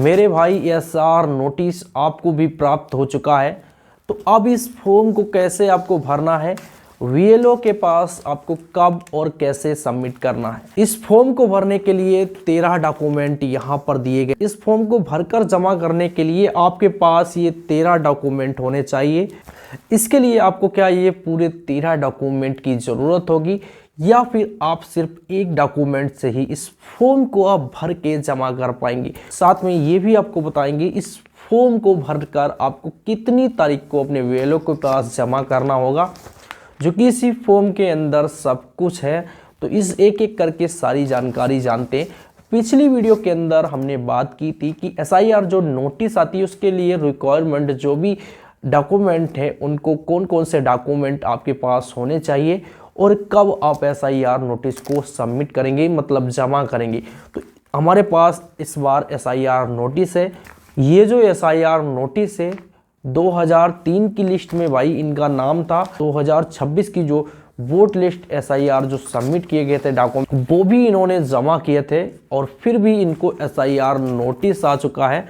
मेरे भाई SR notice आपको भी प्राप्त हो चुका है। तो अब इस फॉर्म को कैसे आपको भरना है, वीएलओ के पास आपको कब और कैसे सबमिट करना है। इस फॉर्म को भरने के लिए 13 डॉक्यूमेंट यहाँ पर दिए गए। इस फॉर्म को भरकर जमा करने के लिए आपके पास ये 13 डॉक्यूमेंट होने चाहिए। इसके लिए आपको क्या ये पूरे 13 डॉक्यूमेंट की ज़रूरत होगी या फिर आप सिर्फ एक डॉक्यूमेंट से ही इस फॉर्म को आप भर के जमा कर पाएंगे। साथ में ये भी आपको बताएंगे इस फॉर्म को भरकर आपको कितनी तारीख को अपने वीएलओ के पास जमा करना होगा, जो कि इसी फॉर्म के अंदर सब कुछ है। तो इस एक एक करके सारी जानकारी जानते हैं। पिछली वीडियो के अंदर हमने बात की थी कि एसआईआर जो नोटिस आती है उसके लिए रिक्वायरमेंट जो भी डॉक्यूमेंट है उनको कौन कौन से डॉक्यूमेंट आपके पास होने चाहिए और कब आप एसआईआर नोटिस को सबमिट करेंगे, मतलब जमा करेंगे। तो हमारे पास इस बार एसआईआर नोटिस है। ये जो एसआईआर नोटिस है 2003 की लिस्ट में भाई इनका नाम था। 2026 की जो वोट लिस्ट एसआईआर जो सबमिट किए गए थे डॉक्यूमेंट वो भी इन्होंने जमा किए थे और फिर भी इनको एसआईआर नोटिस आ चुका है।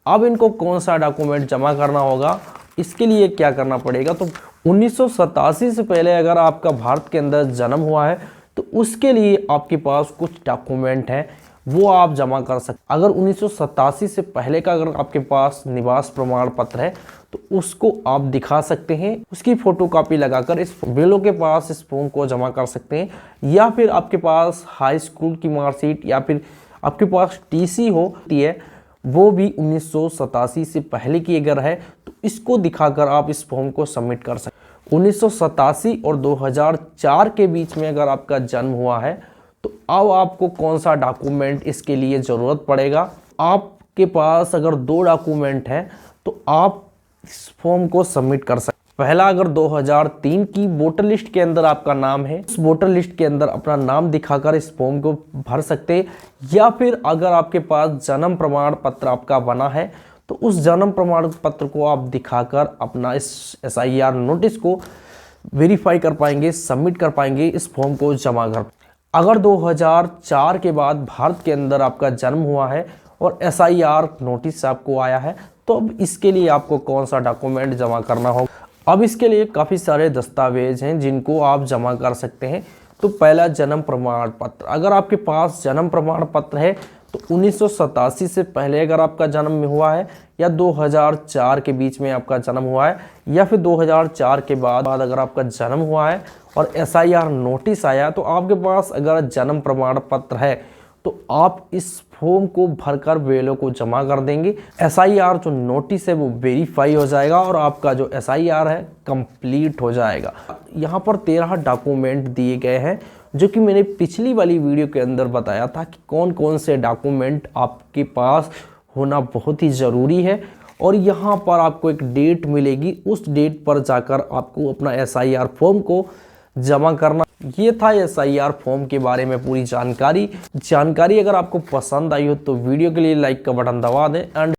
अब इनको कौन सा डॉक्यूमेंट जमा करना होगा, इसके लिए क्या करना पड़ेगा। तो 1987 से पहले अगर आपका भारत के अंदर जन्म हुआ है तो उसके लिए आपके पास कुछ डॉक्यूमेंट हैं वो आप जमा कर सकते। अगर 1987 से पहले का अगर आपके पास निवास प्रमाण पत्र है तो उसको आप दिखा सकते हैं, उसकी फोटोकॉपी लगाकर इस वीएलओ के पास इस फॉर्म को जमा कर सकते हैं। या फिर आपके पास हाई स्कूल की मार्कशीट या फिर आपके पास टीसी होती है वो भी 1987 से पहले की अगर है तो इसको दिखाकर आप इस फॉर्म को सबमिट कर सकते। 1987 और 2004 के बीच में अगर आपका जन्म हुआ है तो अब आपको कौन सा डॉक्यूमेंट इसके लिए ज़रूरत पड़ेगा। आपके पास अगर 2 डॉक्यूमेंट है तो आप इस फॉर्म को सबमिट कर सकते। पहला, अगर 2003 की वोटर लिस्ट के अंदर आपका नाम है, उस वोटर लिस्ट के अंदर अपना नाम दिखाकर इस फॉर्म को भर सकते हैं। या फिर अगर आपके पास जन्म प्रमाण पत्र आपका बना है तो उस जन्म प्रमाण पत्र को आप दिखाकर अपना इस एसआईआर नोटिस को वेरीफाई कर पाएंगे, सबमिट कर पाएंगे, इस फॉर्म को जमा कर। अगर 2004 के बाद भारत के अंदर आपका जन्म हुआ है और एसआईआर नोटिस आपको आया है तो अब इसके लिए आपको कौन सा डॉक्यूमेंट जमा करना होगा। अब इसके लिए काफ़ी सारे दस्तावेज हैं जिनको आप जमा कर सकते हैं। तो पहला, जन्म प्रमाण पत्र। अगर आपके पास जन्म प्रमाण पत्र है तो 1987 से पहले अगर आपका जन्म हुआ है या 2004 के बीच में आपका जन्म हुआ है या फिर 2004 के बाद अगर आपका जन्म हुआ है और एसआईआर नोटिस आया तो आपके पास अगर जन्म प्रमाण पत्र है तो आप इस फॉर्म को भरकर वीएलओ को जमा कर देंगे। एसआईआर जो नोटिस है वो वेरीफाई हो जाएगा और आपका जो एसआईआर है कंप्लीट हो जाएगा। यहाँ पर 13 डॉक्यूमेंट दिए गए हैं जो कि मैंने पिछली वाली वीडियो के अंदर बताया था कि कौन कौन से डॉक्यूमेंट आपके पास होना बहुत ही ज़रूरी है। और यहाँ पर आपको एक डेट मिलेगी, उस डेट पर जाकर आपको अपना एसआईआर फॉर्म को जमा करना। ये था एसआईआर फॉर्म के बारे में पूरी जानकारी। अगर आपको पसंद आई हो तो वीडियो के लिए लाइक का बटन दबा दें एंड